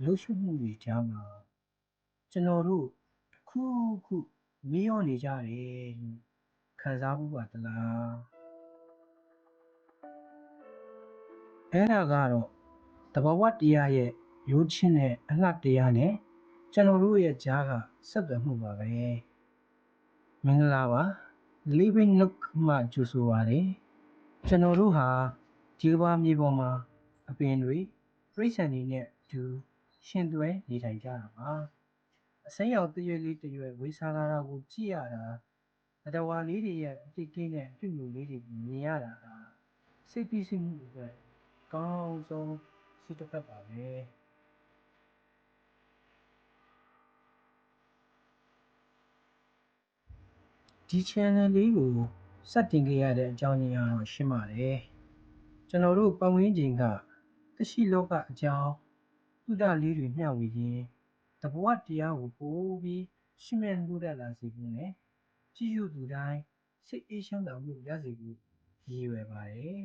လှုပ်ရှားမှုတွေကြားမှာကျွန်တော်တို့တစ်ခုခုမေ့လျော့နေကြတယ်လို့ခံစားမှုပါသလားအဲ့ဒါကတော့သဘာဝတရားရဲ့ရိုးချင်းနဲ့အလှတရားနဲ့ကျွန်တော်တို့ရဲ့ကြားကဆက်သွယ်မှုပါပဲမင်္ဂလာပါ Living Look မှကြိုဆိုပါရစေကျွန်တော်တို့ဟာဒီကမ္ဘာမြေပေါ်မှာအပင်တွေပြိဿန်တွေနဲ့အတူရှင်သွဲနေထိုင်ကြတာပါအစိမ်းရောင်တရွေ့လေးတရွေ့ဝေးစားလာတာကိုကြည့်ရတာအတဝါလေးတွေရဲ့အတိတ်ကင်းတဲ့ပြုမှုလေးတွေကိုမြင်ရတာကစိတ်ပြီးစိတ်မှုအတွက်ကောင်းဆုံးစိတ်တစ်ဖက်ပါပဲဒီ channel လေးကိုစတင်ခဲ့ရတဲ့အကြောင်းရင်းကတော့ရှင်းပါတယ်ကျွန်တော်တို့ပတ်ဝန်းကျင်ကသက်ရှိလောကအကြောင်းသုဒလေးတွေမျှဝေရင်းတဘဝတရားကိုပိုပြီးရှင်းမြတ်လို့လာစေဖို့နဲ့ကြည့်ရှုသူတိုင်းစိတ်အေးချမ်းသာမှုရစေဖို့ရည်ရွယ်ပါတယ်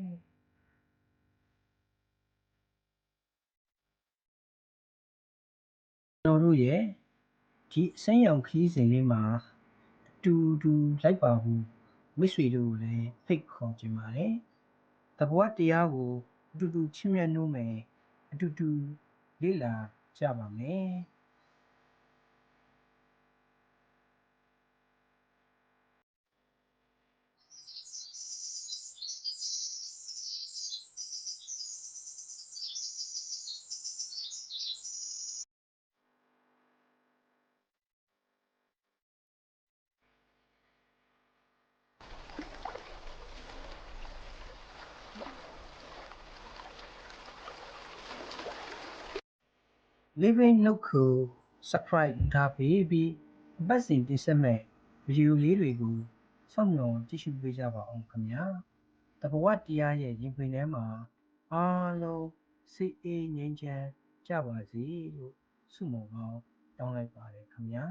ကျွန်တော်တို့ရဲ့ဒီအစိမ်းရောင်ခီးစဉ်လေးမှာအတူတူလိုက်ပါဖို့မိတ်ဆွေတို့ကိုလည်းဖိတ်ခေါ်ချင်ပါတယ်တဘဝတရားကိုအတူတူချစ်မြတ်နိုးမယ်အတူတူလေ့လာကြပါမယ် Living Look ကို subscribe ထားပြီးအပတ်စဉ်တင်ဆက်မဲ့ဗီဒီယိုလေးတွေကိုစောင့်မျှော်ကြည့်ရှုပေးကြပါအောင်ခင်ဗျာတဘဝတရားရဲ့ရင်ခွင်ထဲမှာအားလုံးစိတ်အေးငြိမ်းချမ်းကြပါစေလို့ဆုမွန်ကောင်းတောင်းလိုက်ပါတယ်ခင်ဗျာ